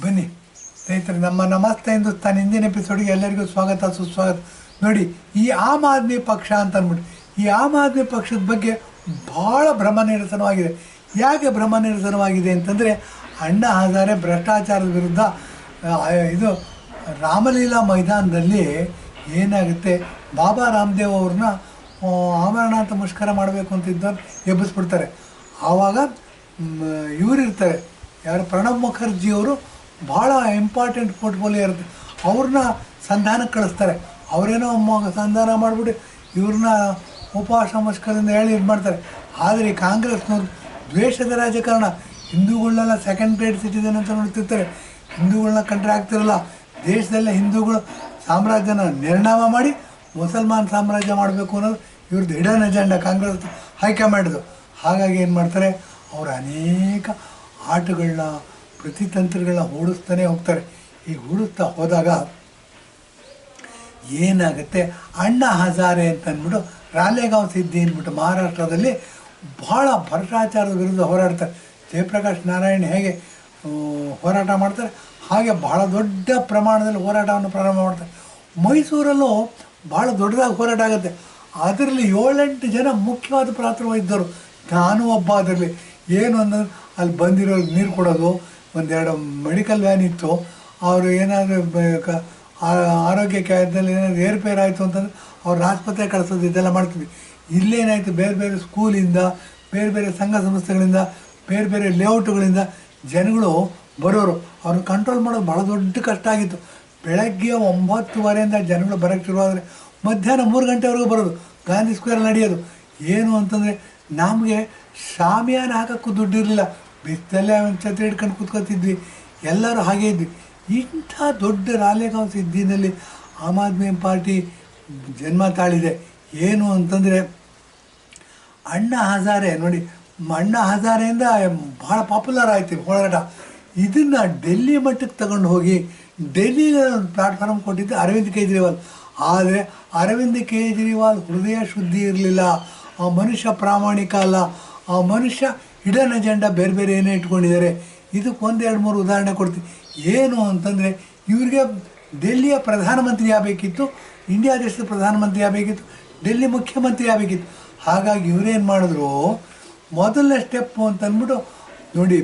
ಬನ್ನಿ ಸ್ನೇಹಿತರೆ, ನಮ್ಮ ನಮಸ್ತೆ ಹಿಂದೂಸ್ತಾನ್ ಹಿಂದಿನ ಎಪಿಸೋಡ್ಗೆ ಎಲ್ಲರಿಗೂ ಸ್ವಾಗತ ಸುಸ್ವಾಗತ. ನೋಡಿ, ಈ ಆಮ್ ಆದ್ಮಿ ಪಕ್ಷ ಅಂತ ಅಂದ್ಬಿಟ್ಟು ಈ ಆಮ್ ಆದ್ಮಿ ಪಕ್ಷದ ಬಗ್ಗೆ ಭಾಳ ಭ್ರಮನಿರಸನವಾಗಿದೆ. ಯಾಕೆ ಭ್ರಮನಿರಸನವಾಗಿದೆ ಅಂತಂದರೆ, ಅಣ್ಣಾ ಹಜಾರೆ ಭ್ರಷ್ಟಾಚಾರದ ವಿರುದ್ಧ ಇದು ರಾಮಲೀಲಾ ಮೈದಾನದಲ್ಲಿ ಏನಾಗುತ್ತೆ, ಬಾಬಾ ರಾಮದೇವ್ ಅವ್ರನ್ನ ಆಮರಣಾಂತ ಮುಷ್ಕರ ಮಾಡಬೇಕು ಅಂತಿದ್ದವ್ರು ಎಬ್ಬಿಸ್ಬಿಡ್ತಾರೆ. ಆವಾಗ ಇವರಿರ್ತಾರೆ, ಯಾರು ಪ್ರಣಬ್ ಮುಖರ್ಜಿಯವರು ಭಾಳ ಇಂಪಾರ್ಟೆಂಟ್ ಪೋರ್ಟ್ಫೋಲಿಯೋ ಇರುತ್ತೆ, ಅವ್ರನ್ನ ಸಂಧಾನಕ್ಕೆ ಕಳಿಸ್ತಾರೆ. ಅವರೇನೋ ಸಂಧಾನ ಮಾಡಿಬಿಟ್ಟು ಇವ್ರನ್ನ ಉಪವಾಸ ಮುಷ್ಕರದಿಂದ ಹೇಳಿ ಇದು ಮಾಡ್ತಾರೆ. ಆದರೆ ಈ ಕಾಂಗ್ರೆಸ್ನವ್ರು ದ್ವೇಷದ ರಾಜಕಾರಣ, ಹಿಂದೂಗಳನ್ನೆಲ್ಲ ಸೆಕೆಂಡ್ ಗ್ರೇಡ್ ಸಿಟಿಸನ್ ಅಂತ ನೋಡ್ತಿರ್ತಾರೆ. ಹಿಂದೂಗಳನ್ನ ಕಂಡ್ರೆ ಆಗ್ತಿರಲ್ಲ, ದೇಶದಲ್ಲೇ ಹಿಂದೂಗಳು ಸಾಮ್ರಾಜ್ಯನ ನಿರ್ನಾಮ ಮಾಡಿ ಮುಸಲ್ಮಾನ್ ಸಾಮ್ರಾಜ್ಯ ಮಾಡಬೇಕು ಅನ್ನೋದು ಇವ್ರದ್ದು ಹಿಡನ್ ಎಜೆಂಡಾ ಕಾಂಗ್ರೆಸ್ ಹೈಕಮಾಂಡ್ದು. ಹಾಗಾಗಿ ಏನು ಮಾಡ್ತಾರೆ, ಅವರು ಅನೇಕ ಆಟಗಳನ್ನ ಪ್ರತಿತಂತ್ರಗಳನ್ನ ಹೂಡಿಸ್ತಾನೆ ಹೋಗ್ತಾರೆ. ಈ ಹೂಡಿಸ್ತಾ ಹೋದಾಗ ಏನಾಗುತ್ತೆ, ಅಣ್ಣಾ ಹಜಾರೆ ಅಂತ ಅಂದ್ಬಿಟ್ಟು ರಾಲೇಗಾಂವ್ ಸಿದ್ದಿ ಅಂದ್ಬಿಟ್ಟು ಮಹಾರಾಷ್ಟ್ರದಲ್ಲಿ ಭಾಳ ಭ್ರಷ್ಟಾಚಾರದ ವಿರುದ್ಧ ಹೋರಾಡ್ತಾರೆ. ಜಯಪ್ರಕಾಶ್ ನಾರಾಯಣ್ ಹೇಗೆ ಹೋರಾಟ ಮಾಡ್ತಾರೆ, ಹಾಗೆ ಭಾಳ ದೊಡ್ಡ ಪ್ರಮಾಣದಲ್ಲಿ ಹೋರಾಟವನ್ನು ಪ್ರಾರಂಭ ಮಾಡ್ತಾರೆ. ಮೈಸೂರಲ್ಲೂ ಭಾಳ ದೊಡ್ಡದಾಗಿ ಹೋರಾಟ ಆಗುತ್ತೆ. ಅದರಲ್ಲಿ 7-8 ಜನ ಮುಖ್ಯವಾದ ಪಾತ್ರ ವಹಿಸಿದವರು. ನಾನು ಒಬ್ಬ. ಅದರಲ್ಲಿ ಏನು ಅಂದ್ರೆ, ಅಲ್ಲಿ ಬಂದಿರೋರಿಗೆ ನೀರು ಕೊಡೋದು, ಒಂದೆರಡು ಮೆಡಿಕಲ್ ವ್ಯಾನ್ ಇತ್ತು. ಅವರು ಏನಾದರೂ ಆರೋಗ್ಯ ಕೇಂದ್ರದಲ್ಲಿ ಏನಾದರೂ ಏರ್ಪೇರ್ ಆಯಿತು ಅಂತಂದರೆ ಅವ್ರು ಆಸ್ಪತ್ರೆ ಕಳಿಸೋದು, ಇದೆಲ್ಲ ಮಾಡ್ತೀವಿ. ಇಲ್ಲೇನಾಯಿತು, ಬೇರೆ ಬೇರೆ ಸ್ಕೂಲಿಂದ, ಬೇರೆ ಬೇರೆ ಸಂಘ ಸಂಸ್ಥೆಗಳಿಂದ, ಬೇರೆ ಬೇರೆ ಲೇಔಟುಗಳಿಂದ ಜನಗಳು ಬರೋರು. ಅವ್ರನ್ನ ಕಂಟ್ರೋಲ್ ಮಾಡೋದು ಭಾಳ ದೊಡ್ಡ ಕಷ್ಟ ಆಗಿತ್ತು. ಬೆಳಗ್ಗೆ 9:30 ಜನಗಳು ಬರೋಕ್ಕೆ ಶುರುವಾದರೆ ಮಧ್ಯಾಹ್ನ 3 ಗಂಟೆವರೆಗೂ ಬರೋದು, ಗಾಂಧಿ ಸ್ಕ್ವೇರ್ ನಡೆಯೋದು. ಏನು ಅಂತಂದರೆ, ನಮಗೆ ಶಾಮಿಯಾನ ಹಾಕೋಕ್ಕೂ ದುಡ್ಡು ಇರಲಿಲ್ಲ, ಬಿಸ್ತಲ್ಲೇ ಒಂದು ಛತ್ರಿ ಹಿಡ್ಕೊಂಡು ಕೂತ್ಕೊತಿದ್ವಿ, ಎಲ್ಲರೂ ಹಾಗೇ ಇದ್ವಿ. ಇಂಥ ದೊಡ್ಡ ರಾಲೇಗಾಂವ್ ಸಿದ್ದಿನಲ್ಲಿ ಆಮ್ ಆದ್ಮಿ ಪಾರ್ಟಿ ಜನ್ಮ ತಾಳಿದೆ. ಏನು ಅಂತಂದರೆ, ಅಣ್ಣಾ ಹಜಾರೆ ನೋಡಿ, ಅಣ್ಣಾ ಹಜಾರೆಯಿಂದ ಭಾಳ ಪಾಪ್ಯುಲರ್ ಆಯಿತು ಹೋರಾಟ. ಇದನ್ನು ಡೆಲ್ಲಿ ಮಟ್ಟಕ್ಕೆ ತಗೊಂಡು ಹೋಗಿ ಡೆಲ್ಲಿಗೆ ಒಂದು ಪ್ಲ್ಯಾಟ್ಫಾರ್ಮ್ ಕೊಟ್ಟಿದ್ದು ಅರವಿಂದ್ ಕೇಜ್ರಿವಾಲ್. ಆದರೆ ಅರವಿಂದ್ ಕೇಜ್ರಿವಾಲ್ ಹೃದಯ ಶುದ್ಧಿ ಇರಲಿಲ್ಲ. ಆ ಮನುಷ್ಯ ಪ್ರಾಮಾಣಿಕ ಅಲ್ಲ. ಆ ಮನುಷ್ಯ ಹಿಡನ್ ಎಜೆಂಡಾ ಬೇರೆ ಬೇರೆ ಏನೇ ಇಟ್ಕೊಂಡಿದ್ದಾರೆ. ಇದಕ್ಕೆ 1-2-3 ಉದಾಹರಣೆ ಕೊಡ್ತೀನಿ. ಏನು ಅಂತಂದರೆ, ಇವ್ರಿಗೆ ಡೆಲ್ಲಿಯ ಪ್ರಧಾನಮಂತ್ರಿ ಆಗಬೇಕಿತ್ತು, ಇಂಡಿಯಾ ದೇಶದ ಪ್ರಧಾನಮಂತ್ರಿ ಆಗಬೇಕಿತ್ತು, ಡೆಲ್ಲಿ ಮುಖ್ಯಮಂತ್ರಿ ಆಗಬೇಕಿತ್ತು. ಹಾಗಾಗಿ ಇವರೇನು ಮಾಡಿದ್ರು, ಮೊದಲನೇ ಸ್ಟೆಪ್ಪು ಅಂತಂದ್ಬಿಟ್ಟು ನೋಡಿ,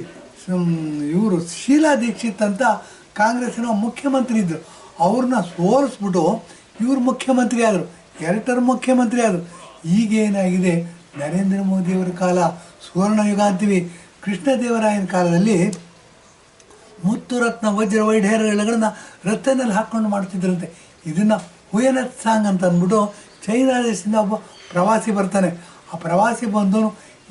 ಇವರು ಶೀಲಾ ದೀಕ್ಷಿತ್ ಅಂತ ಕಾಂಗ್ರೆಸ್ಸಿನ ಮುಖ್ಯಮಂತ್ರಿ ಇದ್ದರು, ಅವ್ರನ್ನ ಸೋಲಿಸ್ಬಿಟ್ಟು ಇವರು ಮುಖ್ಯಮಂತ್ರಿ ಆದರು, 2 ಟರ್ಮ್ ಮುಖ್ಯಮಂತ್ರಿ ಆದರು. ಈಗೇನಾಗಿದೆ, ನರೇಂದ್ರ ಮೋದಿಯವರ ಕಾಲ ಸುವರ್ಣ ಯುಗ ಅಂತೀವಿ. ಕೃಷ್ಣದೇವರಾಯನ ಕಾಲದಲ್ಲಿ ಮುತ್ತು ರತ್ನ ವಜ್ರ ವೈಢೂರ್ಯಗಳನ್ನ ರಥದಲ್ಲಿ ಹಾಕ್ಕೊಂಡು ಮಾಡ್ತಿದ್ರಂತೆ. ಇದನ್ನು ಹುಯನತ್ ಸಾಂಗ್ ಅಂತ ಅಂದ್ಬಿಟ್ಟು ಚೈನಾ ದೇಶದಿಂದ ಒಬ್ಬ ಪ್ರವಾಸಿ ಬರ್ತಾನೆ. ಆ ಪ್ರವಾಸಿ ಬಂದವನು,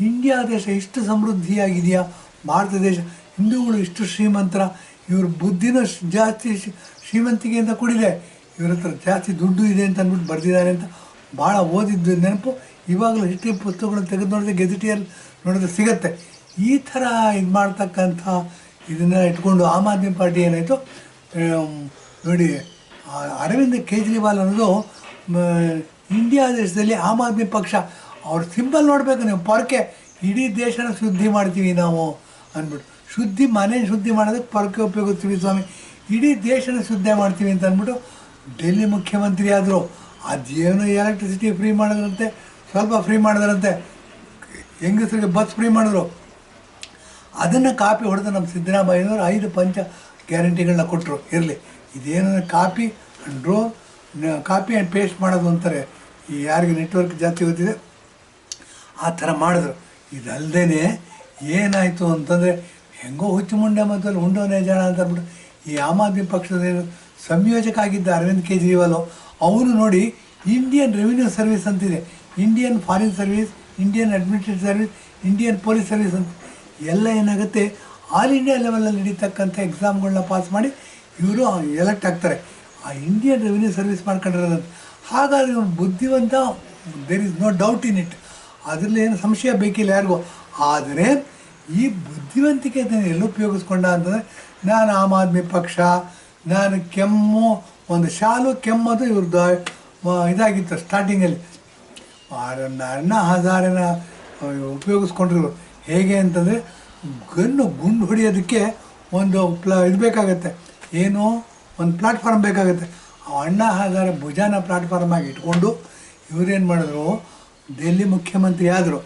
ಇಂಡಿಯಾ ದೇಶ ಇಷ್ಟು ಸಮೃದ್ಧಿಯಾಗಿದೆಯಾ, ಭಾರತ ದೇಶ, ಹಿಂದೂಗಳು ಇಷ್ಟು ಶ್ರೀಮಂತರ, ಇವ್ರ ಬುದ್ಧಿನೂ ಜಾಸ್ತಿ ಶ್ರೀಮಂತಿಕೆಯಿಂದ ಕೂಡಿದೆ, ಇವ್ರ ಹತ್ರ ಜಾಸ್ತಿ ದುಡ್ಡು ಇದೆ ಅಂತ ಅಂದ್ಬಿಟ್ಟು ಬರೆದಿದ್ದಾರೆ ಅಂತ ಭಾಳ ಓದಿದ್ದು ನೆನಪು. ಇವಾಗಲೂ ಹಿಸ್ಟ್ರಿ ಪುಸ್ತಕಗಳನ್ನು ತೆಗೆದು ನೋಡಿದ್ರೆ ಗೆಜೆಟಿಯಲ್ಲಿ ನೋಡಿದ್ರೆ ಸಿಗುತ್ತೆ. ಈ ಥರ ಇದು ಮಾಡ್ತಕ್ಕಂಥ ಇದನ್ನು ಇಟ್ಕೊಂಡು ಆಮ್ ಆದ್ಮಿ ಪಾರ್ಟಿ ಏನಾಯಿತು ನೋಡಿ, ಅರವಿಂದ್ ಕೇಜ್ರಿವಾಲ್ ಅನ್ನೋದು ಇಂಡಿಯಾ ದೇಶದಲ್ಲಿ ಆಮ್ ಆದ್ಮಿ ಪಕ್ಷ ಅವ್ರ ಸಿಂಬಲ್ ನೋಡಬೇಕು ನೀವು, ಪೊರಕೆ ಇಡೀ ದೇಶನ ಶುದ್ಧಿ ಮಾಡ್ತೀವಿ ನಾವು ಅಂದ್ಬಿಟ್ಟು. ಶುದ್ಧಿ ಮನೆ ಶುದ್ಧಿ ಮಾಡೋದಕ್ಕೆ ಪೊರಕೆ ಉಪಯೋಗಿಸ್ತೀವಿ ಸ್ವಾಮಿ, ಇಡೀ ದೇಶನ ಶುದ್ಧಿ ಮಾಡ್ತೀವಿ ಅಂತ ಅಂದ್ಬಿಟ್ಟು ಡೆಲ್ಲಿ ಮುಖ್ಯಮಂತ್ರಿ ಆದರು. ಅದೇನೋ ಎಲೆಕ್ಟ್ರಿಸಿಟಿ ಫ್ರೀ ಮಾಡಿದ್ರಂತೆ, ಸ್ವಲ್ಪ ಫ್ರೀ ಮಾಡಿದ್ರಂತೆ, ಹೆಂಗಸರಿಗೆ ಬಸ್ ಫ್ರೀ ಮಾಡಿದ್ರು. ಅದನ್ನು ಕಾಪಿ ಹೊಡೆದು ನಮ್ಮ ಸಿದ್ದರಾಮಯ್ಯನವರು 5 ಪಂಚ ಗ್ಯಾರಂಟಿಗಳನ್ನ ಕೊಟ್ಟರು. ಇರಲಿ, ಇದೇನು ಕಾಪಿ ಆ್ಯಂಡ್ ಪೇಸ್ಟ್ ಮಾಡೋದು ಅಂತಾರೆ, ಈ ಯಾರಿಗೆ ನೆಟ್ವರ್ಕ್ ಜಾಸ್ತಿ ಗೊತ್ತಿದೆ ಆ ಥರ ಮಾಡಿದ್ರು. ಇದಲ್ಲದೇ ಏನಾಯಿತು ಅಂತಂದರೆ, ಹೆಂಗೋ ಹುಚ್ಚು ಮುಂಡೆ ಮತ್ತು ಉಂಡೋನೇ ಜನ ಅಂತ ಅಂದ್ಬಿಟ್ಟು ಈ ಆಮ್ ಆದ್ಮಿ ಪಕ್ಷದ ಸಂಯೋಜಕ ಆಗಿದ್ದ ಅರವಿಂದ್ ಕೇಜ್ರಿವಾಲು, ಅವನು ನೋಡಿ ಇಂಡಿಯನ್ ರೆವಿನ್ಯೂ ಸರ್ವಿಸ್ ಅಂತಿದೆ, Indian foreign service, Indian administrative service, Indian police service ಅಂತ ಎಲ್ಲ ಏನಾಗುತ್ತೆ, ಆಲ್ ಇಂಡಿಯಾ ಲೆವೆಲಲ್ಲಿ ನಡೀತಕ್ಕಂಥ ಎಕ್ಸಾಮ್ಗಳನ್ನ ಪಾಸ್ ಮಾಡಿ ಇವರು ಎಲೆಕ್ಟ್ ಆಗ್ತಾರೆ. ಆ ಇಂಡಿಯನ್ ರೆವಿನ್ಯೂ ಸರ್ವಿಸ್ ಮಾಡ್ಕೊಂಡಿರೋದಂತ. ಹಾಗಾಗಿ ಇವನು ಬುದ್ಧಿವಂತ, there is no doubt in it, ಅದರಲ್ಲಿ ಏನು ಸಂಶಯ ಬೇಕಿಲ್ಲ ಯಾರಿಗೂ. ಆದರೆ ಈ ಬುದ್ಧಿವಂತಿಕೆ ಎಲ್ಲಿ ಉಪಯೋಗಿಸ್ಕೊಂಡ ಅಂತಂದರೆ, ನಾನು ಆಮ್ ಆದ್ಮಿ ಪಕ್ಷ, ನಾನು ಕೆಮ್ಮು, ಒಂದು ಶಾಲು ಕೆಮ್ಮದು ಇವ್ರದ್ದು ಇದಾಗಿತ್ತು ಸ್ಟಾರ್ಟಿಂಗಲ್ಲಿ. ಅಣ್ಣಾ ಹಜಾರೆನ ಉಪಯೋಗಿಸ್ಕೊಂಡಿರು ಹೇಗೆ ಅಂತಂದರೆ, ಗುಂಡು ಹೊಡೆಯೋದಕ್ಕೆ ಒಂದು ಇದು ಬೇಕಾಗತ್ತೆ, ಏನು ಒಂದು ಪ್ಲಾಟ್ಫಾರ್ಮ್ ಬೇಕಾಗುತ್ತೆ. ಅಣ್ಣಾ ಹಜಾರೆ ಭುಜಾನ ಪ್ಲಾಟ್ಫಾರ್ಮ್ ಆಗಿ ಇಟ್ಕೊಂಡು ಇವರೇನು ಮಾಡಿದ್ರು, ಡೆಲ್ಲಿ ಮುಖ್ಯಮಂತ್ರಿ ಆದರು.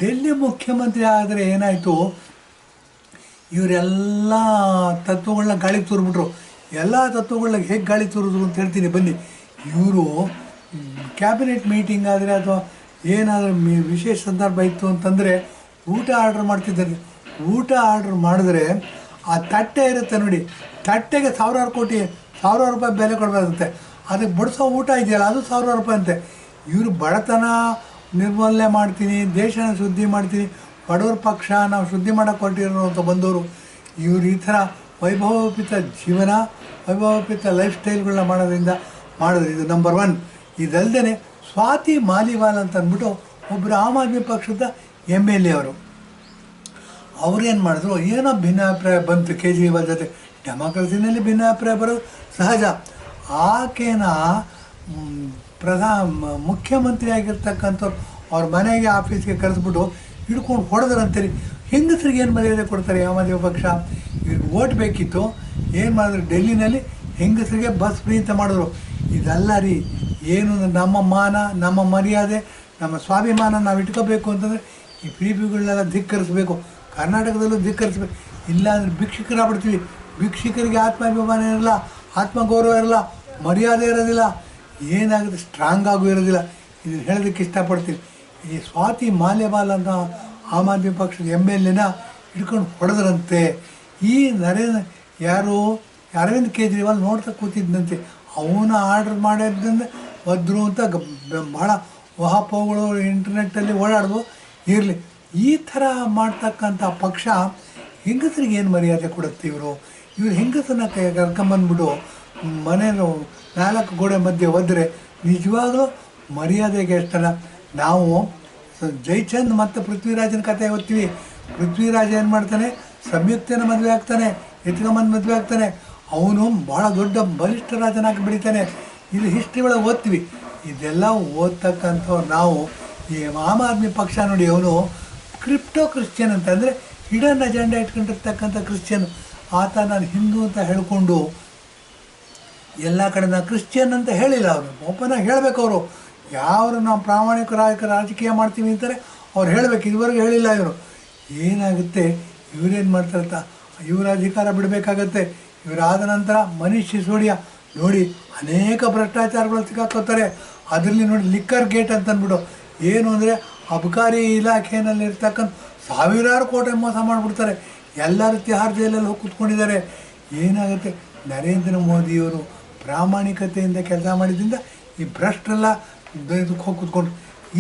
ಡೆಲ್ಲಿ ಮುಖ್ಯಮಂತ್ರಿ ಆದರೆ ಏನಾಯಿತು, ಇವರೆಲ್ಲ ತತ್ವಗಳನ್ನ ಗಾಳಿಗೆ ತೂರ್ಬಿಟ್ರು. ಎಲ್ಲ ತತ್ವಗಳನ್ನ ಹೇಗೆ ಗಾಳಿ ತೂರಿದ್ರು ಅಂತ ಹೇಳ್ತೀನಿ ಬನ್ನಿ. ಇವರು ಕ್ಯಾಬಿನೆಟ್ ಮೀಟಿಂಗ್ ಆದರೆ ಅಥವಾ ಏನಾದರೂ ವಿಶೇಷ ಸಂದರ್ಭ ಇತ್ತು ಅಂತಂದರೆ ಊಟ ಆರ್ಡ್ರ್ ಮಾಡ್ತಿದ್ದಾರೆ. ಊಟ ಆರ್ಡ್ರ್ ಮಾಡಿದ್ರೆ ಆ ತಟ್ಟೆ ಇರುತ್ತೆ ನೋಡಿ, ತಟ್ಟೆಗೆ ಸಾವಿರಾರು ರೂಪಾಯಿ ಬೆಲೆ ಕೊಡಬೇಕಾಗುತ್ತೆ. ಅದಕ್ಕೆ ಬಡಿಸೋ ಊಟ ಇದೆಯಲ್ಲ ಅದು ₹1,000 ಅಂತೆ. ಇವರು ಬಡತನ ನಿರ್ಮೂಲನೆ ಮಾಡ್ತೀನಿ, ದೇಶನ ಶುದ್ಧಿ ಮಾಡ್ತೀನಿ, ಬಡವ್ರ ಪಕ್ಷ ನಾವು ಶುದ್ಧಿ ಮಾಡೋಕ್ಕೆ ಹೊರಟಿರೋ ಅಂತ ಬಂದವರು ಇವರು ಈ ಥರ ವೈಭವೋಪೇತ ಜೀವನ, ವೈಭವೋಪೇತ ಲೈಫ್ ಸ್ಟೈಲ್ಗಳನ್ನ ಮಾಡಿದ್ರು. ಇದು ನಂಬರ್ 1. ಇದಲ್ಲದೆ ಸ್ವಾತಿ ಮಾಲಿವಾಲ್ ಅಂತ ಅಂದ್ಬಿಟ್ಟು ಒಬ್ಬರು ಆಮ್ ಆದ್ಮಿ ಪಕ್ಷದ MLA ಅವ್ರೇನು ಮಾಡಿದ್ರು, ಏನೋ ಭಿನ್ನಾಭಿಪ್ರಾಯ ಬಂತು ಕೇಜ್ರಿವಾಲ್ ಜೊತೆ. ಡೆಮಾಕ್ರಸಿನಲ್ಲಿ ಭಿನ್ನಾಭಿಪ್ರಾಯ ಬರೋದು ಸಹಜ. ಆಕೆನ ಮುಖ್ಯಮಂತ್ರಿ ಆಗಿರ್ತಕ್ಕಂಥವ್ರು ಅವ್ರ ಮನೆಗೆ ಆಫೀಸ್ಗೆ ಕರೆಸ್ಬಿಟ್ಟು ಹಿಡ್ಕೊಂಡು ಹೊಡೆದ್ರಂತೇಳಿ. ಹೆಂಗಸರಿಗೆ ಏನು ಮರ್ಯಾದೆ ಕೊಡ್ತಾರೆ ಆಮ್ ಆದ್ಮಿ ಪಕ್ಷ? ಇವ್ರಿಗೆ ಓಟ್ ಬೇಕಿತ್ತು, ಏನು ಮಾಡಿದ್ರು, ಡೆಲ್ಲಿನಲ್ಲಿ ಹೆಂಗಸರಿಗೆ ಬಸ್ ಫ್ರೀ ಅಂತ ಮಾಡಿದ್ರು. ಇದಲ್ಲ ರೀ, ಏನು ನಮ್ಮ ಮಾನ, ನಮ್ಮ ಮರ್ಯಾದೆ, ನಮ್ಮ ಸ್ವಾಭಿಮಾನ ನಾವು ಇಟ್ಕೋಬೇಕು ಅಂತಂದರೆ ಈ ಫ್ರೀಗಳನ್ನೆಲ್ಲ ಧಿಕ್ಕರಿಸ್ಬೇಕು. ಕರ್ನಾಟಕದಲ್ಲೂ ಧಿಕ್ಕರಿಸ್ಬೇಕು. ಇಲ್ಲಾಂದರೆ ಭಿಕ್ಷುಕರಾಗ್ಬಿಡ್ತೀವಿ. ಭಿಕ್ಷುಕರಿಗೆ ಆತ್ಮಾಭಿಮಾನ ಇರಲ್ಲ, ಆತ್ಮಗೌರವ ಇರಲ್ಲ, ಮರ್ಯಾದೆ ಇರೋದಿಲ್ಲ, ಏನಾಗುತ್ತೆ ಸ್ಟ್ರಾಂಗ್ ಆಗೂ ಇರೋದಿಲ್ಲ. ಇದನ್ನು ಹೇಳೋದಕ್ಕೆ ಇಷ್ಟಪಡ್ತೀನಿ. ಈ ಸ್ವಾತಿ ಮಾಲಿವಾಲ್ ಅಂತ ಆಮ್ ಆದ್ಮಿ ಪಕ್ಷದ MLAನ ಹಿಡ್ಕೊಂಡು ಹೊಡೆದ್ರಂತೆ. ಈ ಅರವಿಂದ್ ಕೇಜ್ರಿವಾಲ್ ನೋಡ್ತಾ ಕೂತಿದ್ದಂತೆ. ಅವನ ಆರ್ಡ್ರ್ ಮಾಡಿದ್ದಂದ್ರೆ ಒದ್ರು ಅಂತ ಭಾಳ ವಹಾಪೋಗಳು ಇಂಟರ್ನೆಟ್ಟಲ್ಲಿ ಓಡಾಡ್ದು ಇರಲಿ. ಈ ಥರ ಮಾಡ್ತಕ್ಕಂಥ ಪಕ್ಷ ಹೆಂಗಸರಿಗೆ ಏನು ಮರ್ಯಾದೆ ಕೊಡುತ್ತೆ? ಇವರು ಹೆಂಗಸನ್ನ ಕರ್ಕೊಂಬಂದ್ಬಿಟ್ಟು ಮನೇಲಿ 4 ಗೋಡೆ ಮಧ್ಯೆ ಒದ್ರೆ ನಿಜವಾಗ್ಲೂ ಮರ್ಯಾದೆಗೆ ಎಷ್ಟಲ್ಲ. ನಾವು ಜಯಚಂದ್ ಮತ್ತು ಪೃಥ್ವಿರಾಜನ ಕಥೆ ಓದ್ತೀವಿ. ಪೃಥ್ವಿರಾಜ ಏನು ಮಾಡ್ತಾನೆ, ಸಂಯುಕ್ತನ ಮದುವೆ ಆಗ್ತಾನೆ, ಎತ್ಕೊಂಬಂದು ಮದುವೆ ಆಗ್ತಾನೆ. ಅವನು ಭಾಳ ದೊಡ್ಡ ಬಲಿಷ್ಠ ರಾಜನಾಗಿ ಬೆಳಿತಾನೆ. ಇದು ಹಿಸ್ಟ್ರಿ ಒಳಗೆ ಓದ್ತೀವಿ. ಇದೆಲ್ಲ ಓದ್ತಕ್ಕಂಥವ್ರು ನಾವು. ಈ ಆಮ್ ಆದ್ಮಿ ಪಕ್ಷ ನೋಡಿ, ಅವನು ಕ್ರಿಪ್ಟೋ-ಕ್ರಿಶ್ಚಿಯನ್ ಅಂತಂದರೆ ಹಿಡನ್ ಅಜೆಂಡಾ ಇಟ್ಕೊಂಡಿರ್ತಕ್ಕಂಥ ಕ್ರಿಶ್ಚಿಯನ್. ಆತ ನಾನು ಹಿಂದೂ ಅಂತ ಹೇಳಿಕೊಂಡು ಎಲ್ಲ ಕಡೆ ನಾನು ಕ್ರಿಶ್ಚಿಯನ್ ಅಂತ ಹೇಳಿಲ್ಲ. ಅವರು ಓಪನಾಗಿ ಹೇಳಬೇಕು. ಅವರು ಯಾರು ನಾವು ಪ್ರಾಮಾಣಿಕ ರಾಜಕೀಯ ಮಾಡ್ತೀವಿ ಅಂತಾರೆ ಅವ್ರು ಹೇಳಬೇಕು. ಇದುವರೆಗೂ ಹೇಳಿಲ್ಲ ಇವರು. ಏನಾಗುತ್ತೆ, ಇವರೇನು ಮಾಡ್ತಾರಂತ ಇವರ ಅಧಿಕಾರ ಬಿಡಬೇಕಾಗತ್ತೆ. ಇವರಾದ ನಂತರ ಮನೀಶ್ ಸಿಸೋಡಿಯಾ ನೋಡಿ ಅನೇಕ ಭ್ರಷ್ಟಾಚಾರಗಳು ಸಿಕ್ಕಾಕೋತಾರೆ. ಅದರಲ್ಲಿ ನೋಡಿ ಲಿಕ್ಕರ್ ಗೇಟ್ ಅಂತ ಅಂದ್ಬಿಟ್ಟು ಏನು ಅಂದರೆ ಅಬಕಾರಿ ಇಲಾಖೆಯಲ್ಲಿರ್ತಕ್ಕಂಥ ಸಾವಿರಾರು ಕೋಟಿ ಮೋಸ ಮಾಡಿಬಿಡ್ತಾರೆ. ಎಲ್ಲರೂ ತಿಹಾರ್ ಜೈಲಲ್ಲಿ ಹೋಗಿ ಕೂತ್ಕೊಂಡಿದ್ದಾರೆ. ಏನಾಗುತ್ತೆ, ನರೇಂದ್ರ ಮೋದಿಯವರು ಪ್ರಾಮಾಣಿಕತೆಯಿಂದ ಕೆಲಸ ಮಾಡಿದ್ರಿಂದ ಈ ಭ್ರಷ್ಟರೆಲ್ಲ ಇದಕ್ಕೆ ಹೋಗಿ ಕೂತ್ಕೊಂಡು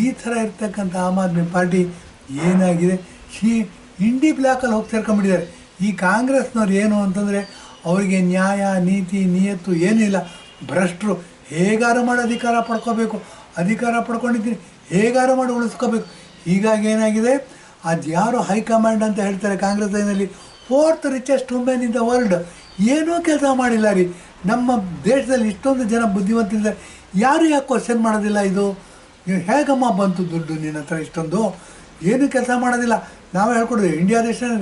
ಈ ಥರ ಇರ್ತಕ್ಕಂಥ ಆಮ್ ಆದ್ಮಿ ಪಾರ್ಟಿ ಏನಾಗಿದೆ, ಇಂಡಿ ಬ್ಲ್ಯಾಕಲ್ಲಿ ಹೋಗಿ ಸೇರ್ಕೊಂಡ್ಬಿಟ್ಟಿದ್ದಾರೆ. ಈ ಕಾಂಗ್ರೆಸ್ನವ್ರು ಏನು ಅಂತಂದರೆ ಅವರಿಗೆ ನ್ಯಾಯ ನೀತಿ ನಿಯತ್ತು ಏನಿಲ್ಲ. ಭ್ರಷ್ಟರು ಹೇಗಾರು ಮಾಡಿ ಅಧಿಕಾರ ಪಡ್ಕೋಬೇಕು, ಅಧಿಕಾರ ಪಡ್ಕೊಂಡಿದ್ದೀನಿ ಹೇಗಾರು ಮಾಡಿ ಉಳಿಸ್ಕೋಬೇಕು. ಹೀಗಾಗಿ ಏನಾಗಿದೆ, ಅದು ಯಾರು ಹೈಕಮಾಂಡ್ ಅಂತ ಹೇಳ್ತಾರೆ ಕಾಂಗ್ರೆಸ್ನಲ್ಲಿ, 4th richest women in the world, ಏನೂ ಕೆಲಸ ಮಾಡಿಲ್ಲ ರೀ. ನಮ್ಮ ದೇಶದಲ್ಲಿ ಇಷ್ಟೊಂದು ಜನ ಬುದ್ಧಿವಂತಿದ್ದಾರೆ, ಯಾರು ಯಾಕೆ ಕ್ವಶನ್ ಮಾಡೋದಿಲ್ಲ? ಇದು ಹೇಗಮ್ಮ ಬಂತು ದುಡ್ಡು ನಿನ್ನ ಹತ್ರ ಇಷ್ಟೊಂದು? ಏನೂ ಕೆಲಸ ಮಾಡೋದಿಲ್ಲ. ನಾವೇ ಹೇಳ್ಕೊಡ್ತೀವಿ, ಇಂಡಿಯಾ ದೇಶನ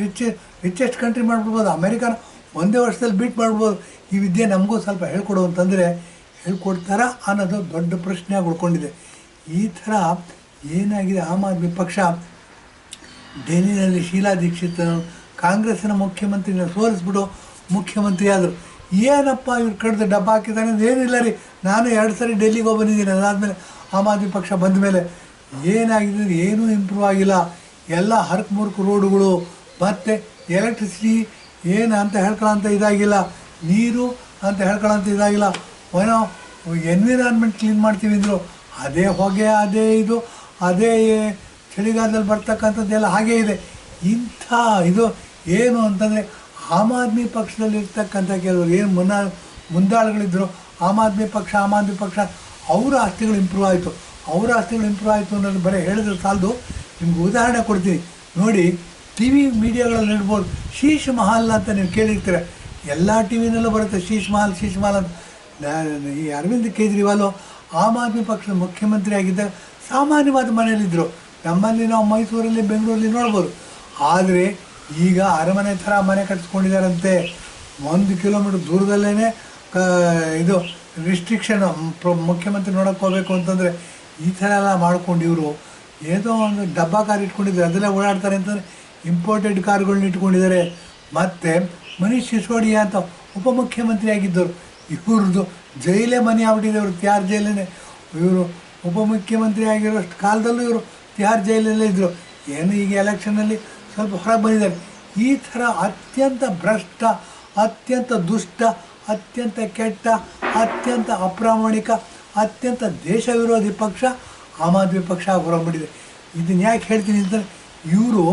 ರಿಚೆಸ್ಟ್ ಕಂಟ್ರಿ ಮಾಡ್ಬಿಡ್ಬೋದು, ಅಮೇರಿಕಾನ ಒಂದೇ ವರ್ಷದಲ್ಲಿ ಬೀಟ್ ಮಾಡ್ಬೋದು. ಈ ವಿದ್ಯೆ ನಮಗೂ ಸ್ವಲ್ಪ ಹೇಳ್ಕೊಡು ಅಂತಂದರೆ ಹೇಳ್ಕೊಡ್ತಾರಾ ಅನ್ನೋದು ದೊಡ್ಡ ಪ್ರಶ್ನೆಯಾಗಿ ಉಳ್ಕೊಂಡಿದೆ. ಈ ಥರ ಏನಾಗಿದೆ, ಆಮ್ ಆದ್ಮಿ ಪಕ್ಷ ಡೆಲ್ಲಿನಲ್ಲಿ ಶೀಲಾ ದೀಕ್ಷಿತ್ ಕಾಂಗ್ರೆಸ್ಸಿನ ಮುಖ್ಯಮಂತ್ರಿನ ಸೋಲಿಸ್ಬಿಟ್ಟು ಮುಖ್ಯಮಂತ್ರಿ ಆದರು. ಏನಪ್ಪ ಇವ್ರು ಕಡ್ದು ಡಬ್ಬ ಹಾಕಿದ್ದಾನೆ ಅಂತ ಏನಿಲ್ಲ ರೀ. ನಾನು 2 ಸರಿ ಡೆಲ್ಲಿಗೆ ಹೋಗಿ ಬಂದಿದ್ದೀನಿ. ಅದಾದಮೇಲೆ ಆಮ್ ಆದ್ಮಿ ಪಕ್ಷ ಬಂದ ಮೇಲೆ ಏನಾಗಿದೆ, ಏನೂ ಇಂಪ್ರೂವ್ ಆಗಿಲ್ಲ. ಎಲ್ಲ ಹರಕು ರೋಡುಗಳು ಮತ್ತು ಎಲೆಕ್ಟ್ರಿಸಿಟಿ ಏನು ಅಂತ ಹೇಳ್ಕೊಳ್ಳೋಂಥ ಇದಾಗಿಲ್ಲ, ನೀರು ಅಂತ ಹೇಳ್ಕೊಳ್ಳೋಂಥ ಇದಾಗಿಲ್ಲ. ಏನೋ ಎನ್ವಿರಾನ್ಮೆಂಟ್ ಕ್ಲೀನ್ ಮಾಡ್ತೀವಿ ಅಂದರು, ಅದೇ ಹೊಗೆ, ಅದೇ ಇದು, ಅದೇ ಚಳಿಗಾಲದಲ್ಲಿ ಬರ್ತಕ್ಕಂಥದ್ದೆಲ್ಲ ಹಾಗೇ ಇದೆ. ಇಂಥ ಇದು ಏನು ಅಂತಂದರೆ ಆಮ್ ಆದ್ಮಿ ಪಕ್ಷದಲ್ಲಿರ್ತಕ್ಕಂಥ ಕೆಲವರು ಏನು ಮುಂದಾಳುಗಳಿದ್ದರು, ಆಮ್ ಆದ್ಮಿ ಪಕ್ಷ ಅವರ ಆಸ್ತಿಗಳು ಇಂಪ್ರೂವ್ ಆಯಿತು ಅನ್ನೋದು ಬರೀ ಹೇಳಿದ್ರೆ ಸಾಲದು. ನಿಮ್ಗೆ ಉದಾಹರಣೆ ಕೊಡ್ತೀನಿ ನೋಡಿ. TV ಮೀಡಿಯಾಗಳಲ್ಲಿ ಇಡ್ಬೋದು, ಶೀಶ್ ಮಹಲ್ ಅಂತ ನೀವು ಕೇಳಿರ್ತೀರ. ಎಲ್ಲ ಟಿ ವಿನಲ್ಲೂ ಬರುತ್ತೆ ಶೀಶ್ ಮಹಲ್ ಅಂತ. ಈ ಅರವಿಂದ್ ಕೇಜ್ರಿವಾಲು ಆಮ್ ಆದ್ಮಿ ಪಕ್ಷದ ಮುಖ್ಯಮಂತ್ರಿ ಆಗಿದ್ದಾಗ ಸಾಮಾನ್ಯವಾದ ಮನೆಯಲ್ಲಿದ್ದರು. ನಮ್ಮಲ್ಲಿ ನಾವು ಮೈಸೂರಲ್ಲಿ ಬೆಂಗಳೂರಲ್ಲಿ ನೋಡ್ಬೋದು. ಆದರೆ ಈಗ ಅರಮನೆ ಥರ ಮನೆ ಕಟ್ಸ್ಕೊಂಡಿದ್ದಾರಂತೆ. 1 ಕಿಲೋಮೀಟ್ರ್ ದೂರದಲ್ಲೇ ಇದು ರಿಸ್ಟ್ರಿಕ್ಷನ್, ಮುಖ್ಯಮಂತ್ರಿ ನೋಡೋಕ್ಕೆ ಹೋಗಬೇಕು ಅಂತಂದರೆ ಈ ಥರ ಎಲ್ಲ ಮಾಡ್ಕೊಂಡು ಇವರು ಏನೋ ಒಂದು ಡಬ್ಬಾ ಕಾರ್ ಇಟ್ಕೊಂಡಿದ್ದಾರೆ, ಅದೆಲ್ಲ ಓಡಾಡ್ತಾರೆ ಅಂತಂದರೆ ಇಂಪೋರ್ಟೆಡ್ ಕಾರ್ಗಳನ್ನ ಇಟ್ಕೊಂಡಿದ್ದಾರೆ. ಮತ್ತು ಮನೀಶ್ ಸಿಸೋಡಿಯಾ ಅಂತ ಉಪಮುಖ್ಯಮಂತ್ರಿ ಆಗಿದ್ದರು, ಇವ್ರದ್ದು ಜೈಲೇ ಮನೆ ಆಗ್ಬಿಟ್ಟಿದೆ. ಇವರು ತಿಹಾರ್ ಜೈಲೇ, ಇವರು ಉಪಮುಖ್ಯಮಂತ್ರಿ ಆಗಿರೋಷ್ಟು ಕಾಲದಲ್ಲೂ ಇವರು ತಿಹಾರ್ ಜೈಲಲ್ಲೇ ಇದ್ದರು. ಏನು ಈಗ ಎಲೆಕ್ಷನ್ನಲ್ಲಿ ಸ್ವಲ್ಪ ಹೊರಗೆ ಬಂದಿದ್ದಾರೆ. ಈ ಥರ ಅತ್ಯಂತ ಭ್ರಷ್ಟ, ಅತ್ಯಂತ ದುಷ್ಟ, ಅತ್ಯಂತ ಕೆಟ್ಟ, ಅತ್ಯಂತ ಅಪ್ರಾಮಾಣಿಕ, ಅತ್ಯಂತ ದೇಶ ವಿರೋಧಿ ಪಕ್ಷ ಆಮ್ ಆದ್ಮಿ ಪಕ್ಷ ಹೊರಬಿಟ್ಟಿದೆ. ಇದನ್ನು ಯಾಕೆ ಹೇಳ್ತೀನಿ ಅಂತಂದರೆ, ಇವರು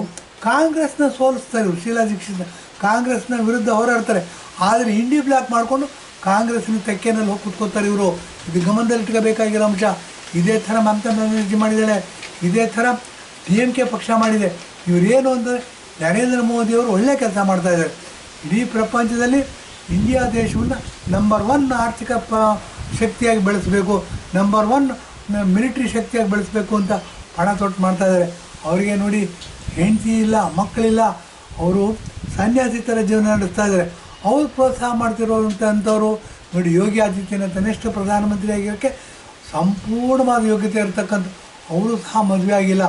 ಕಾಂಗ್ರೆಸ್ನ ಸೋಲಿಸ್ತಾರೆ. ಇವರು ಶೀಲಾ ದೀಕ್ಷಿತ್ ಕಾಂಗ್ರೆಸ್ನ ವಿರುದ್ಧ ಹೋರಾಡ್ತಾರೆ, ಆದರೆ ಇಂಡಿ ಬ್ಲಾಕ್ ಮಾಡಿಕೊಂಡು ಕಾಂಗ್ರೆಸ್ನ ತೆಕ್ಕೆನಲ್ಲಿ ಹೋಗಿ ಕೂತ್ಕೋತಾರೆ ಇವರು. ಇದು ಗಮನದಲ್ಲಿಟ್ಕೋಬೇಕಾಗಿರೋ ಅಂಶ. ಇದೇ ಥರ ಮಮತಾ ಬ್ಯಾನರ್ಜಿ ಮಾಡಿದ್ದಾಳೆ, ಇದೇ ಥರ DMK ಪಕ್ಷ ಮಾಡಿದೆ. ಇವರೇನು ಅಂದರೆ ನರೇಂದ್ರ ಮೋದಿಯವರು ಒಳ್ಳೆಯ ಕೆಲಸ ಮಾಡ್ತಾಯಿದ್ದಾರೆ. ಇಡೀ ಪ್ರಪಂಚದಲ್ಲಿ ಇಂಡಿಯಾ ದೇಶವನ್ನು ನಂಬರ್ 1 ಆರ್ಥಿಕ ಶಕ್ತಿಯಾಗಿ ಬೆಳೆಸಬೇಕು, ನಂಬರ್ 1 ಮಿಲಿಟ್ರಿ ಶಕ್ತಿಯಾಗಿ ಬೆಳೆಸಬೇಕು ಅಂತ ಪಣ ತೊಟ್ಟು ಮಾಡ್ತಾಯಿದ್ದಾರೆ. ಅವರಿಗೆ ನೋಡಿ ಹೆಂಡತಿ ಇಲ್ಲ, ಮಕ್ಕಳಿಲ್ಲ, ಅವರು ಸನ್ಯಾಸಿ ಥರ ಜೀವನ ನಡೆಸ್ತಾ ಇದ್ದಾರೆ. ಅವ್ರು ಪ್ರೋತ್ಸಾಹ ಮಾಡ್ತಿರೋಂಥವ್ರು ನೋಡಿ, ಯೋಗಿ ಆದಿತ್ಯನಾಥ್ ನೆಕ್ಸ್ಟ್ ಪ್ರಧಾನಮಂತ್ರಿ ಆಗಿರೋಕ್ಕೆ ಸಂಪೂರ್ಣವಾದ ಯೋಗ್ಯತೆ ಇರತಕ್ಕಂಥ, ಅವರು ಸಹ ಮದುವೆ ಆಗಿಲ್ಲ,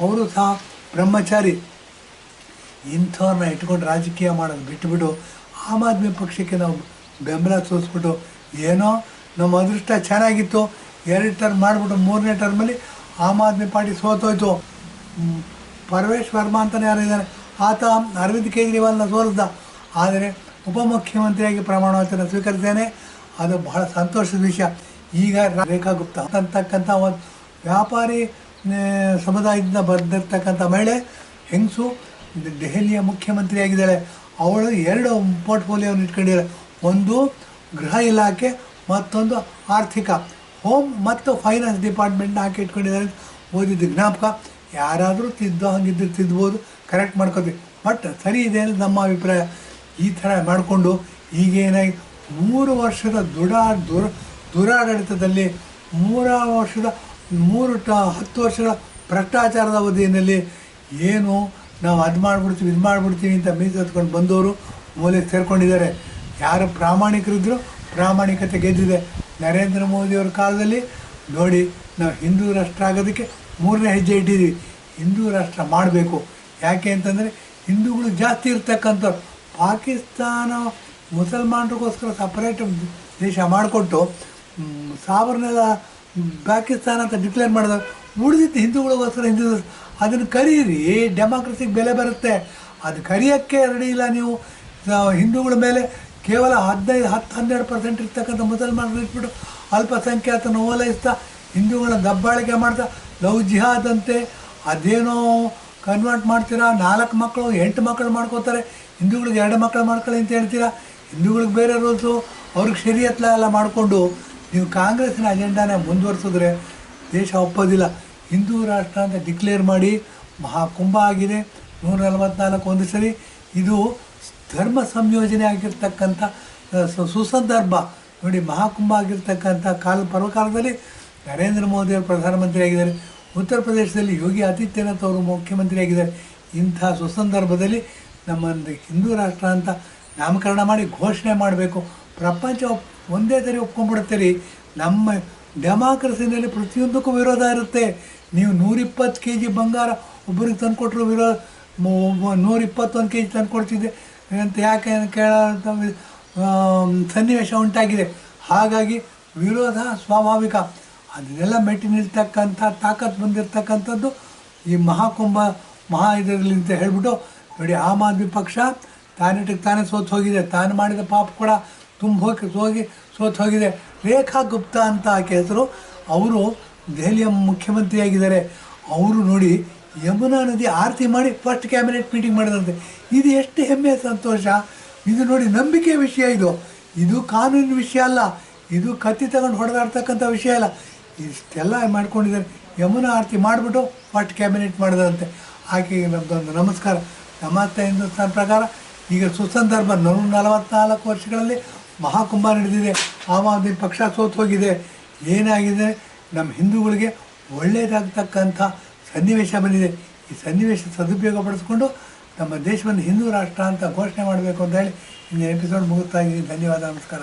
ಅವರು ಸಹ ಬ್ರಹ್ಮಚಾರಿ. ಇಂಥವ್ರನ್ನ ಇಟ್ಕೊಂಡು ರಾಜಕೀಯ ಮಾಡೋದು ಬಿಟ್ಟುಬಿಟ್ಟು ಆಮ್ ಆದ್ಮಿ ಪಕ್ಷಕ್ಕೆ ನಾವು ಬೆಂಬಲ ತೋರಿಸ್ಬಿಟ್ಟು, ಏನೋ ನಮ್ಮ ಅದೃಷ್ಟ ಚೆನ್ನಾಗಿತ್ತು, 2 ಟರ್ಮ್ ಮಾಡಿಬಿಟ್ಟು 3ನೇ ಟರ್ಮಲ್ಲಿ ಆಮ್ ಆದ್ಮಿ ಪಾರ್ಟಿ ಸೋತೋಯ್ತು. ಪರ್ವೇಶ್ ವರ್ಮಾ ಅಂತಲೇ ಯಾರಿದ್ದಾನೆ, ಆತ ಅರವಿಂದ್ ಕೇಜ್ರಿವಾಲ್ನ ಸೋಲಿಸ್ದ. ಆದರೆ ಉಪಮುಖ್ಯಮಂತ್ರಿಯಾಗಿ ಪ್ರಮಾಣ ವಚನ ಸ್ವೀಕರಿಸ್ತೇನೆ, ಅದು ಬಹಳ ಸಂತೋಷದ ವಿಷಯ. ಈಗ ರೇಖಾ ಗುಪ್ತಾ ಅಂತಕ್ಕಂಥ ಒಂದು ವ್ಯಾಪಾರಿ ಸಮುದಾಯದಿಂದ ಬಂದಿರತಕ್ಕಂಥ ಮಹಿಳೆ ಹೆಂಗಸು ದೆಹಲಿಯ ಮುಖ್ಯಮಂತ್ರಿಯಾಗಿದ್ದಾಳೆ. ಅವಳು 2 ಪೋರ್ಟ್ಫೋಲಿಯೋವನ್ನು ಇಟ್ಕೊಂಡಿದ್ದಾಳೆ, ಒಂದು ಗೃಹ ಇಲಾಖೆ, ಮತ್ತೊಂದು ಆರ್ಥಿಕ, ಹೋಮ್ ಮತ್ತು ಫೈನಾನ್ಸ್ ಡಿಪಾರ್ಟ್ಮೆಂಟ್ನ ಹಾಕಿ ಇಟ್ಕೊಂಡಿದ್ದಾರೆ. ಓದಿದ್ದು ಜ್ಞಾಪಕ. ಯಾರಾದರೂ ತಿದ್ದೋ ಹಂಗಿದ್ರೆ ತಿದ್ಬೋದು, ಕರೆಕ್ಟ್ ಮಾಡ್ಕೋತೀವಿ. ಬಟ್ ಸರಿ ಇದೆ ಅಂತ ನಮ್ಮ ಅಭಿಪ್ರಾಯ. ಈ ಥರ ಮಾಡಿಕೊಂಡು ಈಗೇನಾಗಿ 3 ವರ್ಷದ ದುರಾಡಳಿತದಲ್ಲಿ 10 ವರ್ಷದ ಭ್ರಷ್ಟಾಚಾರದ ಅವಧಿಯಲ್ಲಿ ಏನು ನಾವು ಅದು ಮಾಡಿಬಿಡ್ತೀವಿ ಇದು ಮಾಡಿಬಿಡ್ತೀವಿ ಅಂತ ಮೀಸೆತ್ಕೊಂಡು ಬಂದವರು ಮೂಲೆ ಸೇರಿಕೊಂಡಿದ್ದಾರೆ. ಯಾರು ಪ್ರಾಮಾಣಿಕರಿದ್ದರೂ ಪ್ರಾಮಾಣಿಕತೆ ಗೆದ್ದಿದೆ. ನರೇಂದ್ರ ಮೋದಿಯವ್ರ ಕಾಲದಲ್ಲಿ ನೋಡಿ, ನಾವು ಹಿಂದೂ ರಾಷ್ಟ್ರ ಆಗೋದಕ್ಕೆ 3ನೇ ಹೆಜ್ಜೆ ಇಟ್ಟಿದ್ದೀವಿ. ಹಿಂದೂ ರಾಷ್ಟ್ರ ಮಾಡಬೇಕು. ಯಾಕೆ ಅಂತಂದರೆ ಹಿಂದೂಗಳು ಜಾಸ್ತಿ ಇರ್ತಕ್ಕಂಥವ್ರು. ಪಾಕಿಸ್ತಾನ ಮುಸಲ್ಮಾನರಿಗೋಸ್ಕರ ಸಪ್ರೇಟ್ ದೇಶ ಮಾಡಿಕೊಟ್ಟು ಸಾವರ್ನೆಲ್ಲ ಪಾಕಿಸ್ತಾನ ಅಂತ ಡಿಕ್ಲೇರ್ ಮಾಡಿದಾಗ ಉಳಿದಿದ್ದು ಹಿಂದೂಗಳಿಗೋಸ್ಕರ ಹಿಂದೂ, ಅದನ್ನು ಕರೀರಿ, ಡೆಮಾಕ್ರಸಿಗೆ ಬೆಲೆ ಬರುತ್ತೆ. ಅದು ಕರೆಯೋಕ್ಕೆ ರೆಡಿ ಇಲ್ಲ ನೀವು. ಹಿಂದೂಗಳ ಮೇಲೆ ಕೇವಲ 10-12% ಇರ್ತಕ್ಕಂಥ ಮುಸಲ್ಮಾನರು ಇಟ್ಬಿಟ್ಟು ಅಲ್ಪಸಂಖ್ಯಾತನ ಓಲೈಸ್ತಾ ಹಿಂದೂಗಳನ್ನ ದಬ್ಬಾಳಿಕೆ ಮಾಡ್ತಾ ಲವ್ ಜಿಹಾದ್ ಅಂತೆ ಅದೇನೋ ಕನ್ವರ್ಟ್ ಮಾಡ್ತೀರಾ. 4 ಮಕ್ಕಳು 8 ಮಕ್ಕಳು ಮಾಡ್ಕೋತಾರೆ, ಹಿಂದೂಗಳಿಗೆ 2 ಮಕ್ಕಳು ಮಾಡ್ಕೊಳ್ಳಿ ಅಂತ ಹೇಳ್ತೀರಾ. ಹಿಂದೂಗಳಿಗೆ ಬೇರೆ ರೂಲ್ಸು, ಅವ್ರಿಗೆ ಶರೀಯತ್ಲ ಎಲ್ಲ ಮಾಡಿಕೊಂಡು ನೀವು ಕಾಂಗ್ರೆಸ್ಸಿನ ಅಜೆಂಡಾನ ಮುಂದುವರಿಸಿದ್ರೆ ದೇಶ ಒಪ್ಪೋದಿಲ್ಲ. ಹಿಂದೂ ರಾಷ್ಟ್ರ ಅಂತ ಡಿಕ್ಲೇರ್ ಮಾಡಿ ಮಹಾಕುಂಭ ಆಗಿದೆ 144 ಒಂದು ಸರಿ. ಇದು ಧರ್ಮ ಸಂಯೋಜನೆ ಆಗಿರ್ತಕ್ಕಂಥ ಸುಸಂದರ್ಭ ನೋಡಿ. ಮಹಾಕುಂಭ ಆಗಿರ್ತಕ್ಕಂಥ ಪರ್ವಕಾಲದಲ್ಲಿ ನರೇಂದ್ರ ಮೋದಿಯವರು ಪ್ರಧಾನಮಂತ್ರಿ ಆಗಿದ್ದಾರೆ, ಉತ್ತರ ಪ್ರದೇಶದಲ್ಲಿ ಯೋಗಿ ಆದಿತ್ಯನಾಥ್ ಅವರು ಮುಖ್ಯಮಂತ್ರಿ ಆಗಿದ್ದಾರೆ. ಇಂಥ ಸುಸಂದರ್ಭದಲ್ಲಿ ನಮ್ಮೊಂದು ಹಿಂದೂ ರಾಷ್ಟ್ರ ಅಂತ ನಾಮಕರಣ ಮಾಡಿ ಘೋಷಣೆ ಮಾಡಬೇಕು. ಪ್ರಪಂಚ ಒಂದೇ ಸರಿ ಒಪ್ಕೊಂಡ್ಬಿಡುತ್ತೀರಿ. ನಮ್ಮ ಡೆಮಾಕ್ರಸಿನಲ್ಲಿ ಪ್ರತಿಯೊಂದಕ್ಕೂ ವಿರೋಧ ಇರುತ್ತೆ. ನೀವು 120 kg ಬಂಗಾರ ಒಬ್ಬರಿಗೆ ತಂದುಕೊಟ್ರು ವಿರೋಧ, 121 kg ತಂದುಕೊಡ್ತಿದ್ದೆ ಅಂತ ಯಾಕೆ ಕೇಳೋ ಸನ್ನಿವೇಶ ಉಂಟಾಗಿದೆ. ಹಾಗಾಗಿ ವಿರೋಧ ಸ್ವಾಭಾವಿಕ. ಅದನ್ನೆಲ್ಲ ಮೆಟ್ಟಿ ನಿಲ್ತಕ್ಕಂಥ ತಾಕತ್ತು ಬಂದಿರತಕ್ಕಂಥದ್ದು ಈ ಮಹಾಕುಂಭ ಇದರಲ್ಲಿ ಅಂತ ಹೇಳ್ಬಿಟ್ಟು ನೋಡಿ. ಆಮ್ ಆದ್ಮಿ ಪಕ್ಷ ತಾನಿಟ್ಟಿಗೆ ತಾನೇ ಸೋತು ಹೋಗಿದೆ. ತಾನು ಮಾಡಿದ ಪಾಪ ಕೂಡ ಸೋತು ಹೋಗಿದೆ. ರೇಖಾ ಗುಪ್ತಾ ಅಂತ ಆಕೆ ಹೆಸರು. ಅವರು ದೆಹಲಿಯ ಮುಖ್ಯಮಂತ್ರಿಯಾಗಿದ್ದಾರೆ. ಅವರು ನೋಡಿ ಯಮುನಾ ನದಿ ಆರತಿ ಮಾಡಿ ಫಸ್ಟ್ ಕ್ಯಾಬಿನೆಟ್ ಮೀಟಿಂಗ್ ಮಾಡಿದಂತೆ. ಇದು ಎಷ್ಟು ಹೆಮ್ಮೆಯ ಸಂತೋಷ. ಇದು ನೋಡಿ ನಂಬಿಕೆಯ ವಿಷಯ. ಇದು ಕಾನೂನಿನ ವಿಷಯ ಅಲ್ಲ, ಇದು ಕತ್ತಿ ತಗೊಂಡು ಹೊಡೆದಾಡ್ತಕ್ಕಂಥ ವಿಷಯ ಅಲ್ಲ. ಇಷ್ಟೆಲ್ಲ ಮಾಡ್ಕೊಂಡಿದ್ದಾರೆ. ಯಮುನಾ ಆರತಿ ಮಾಡಿಬಿಟ್ಟು ಫಸ್ಟ್ ಕ್ಯಾಬಿನೆಟ್ ಮಾಡಿದಂತೆ. ಆಕೆಗೆ ನಮ್ಮದೊಂದು ನಮಸ್ಕಾರ. ನಮ್ಮತ್ತ ಹಿಂದೂಸ್ತಾನ್ ಪ್ರಕಾರ ಈಗ ಸುಸಂದರ್ಭ 44 ವರ್ಷಗಳಲ್ಲಿ ಮಹಾಕುಂಭ ನಡೆದಿದೆ. ಆಮ್ ಆದ್ಮಿ ಪಕ್ಷ ಸೋತು ಹೋಗಿದೆ. ಏನಾಗಿದೆ, ನಮ್ಮ ಹಿಂದೂಗಳಿಗೆ ಒಳ್ಳೆಯದಾಗತಕ್ಕಂಥ ಸನ್ನಿವೇಶ ಬಂದಿದೆ. ಈ ಸನ್ನಿವೇಶ ಸದುಪಯೋಗ ಪಡಿಸ್ಕೊಂಡು ನಮ್ಮ ದೇಶವನ್ನು ಹಿಂದೂ ರಾಷ್ಟ್ರ ಅಂತ ಘೋಷಣೆ ಮಾಡಬೇಕು ಅಂತ ಹೇಳಿ ಇಂದಿನ ಎಪಿಸೋಡ್ ಮುಗಿಸ್ತಾ ಇದ್ದೀನಿ. ಧನ್ಯವಾದ, ನಮಸ್ಕಾರ.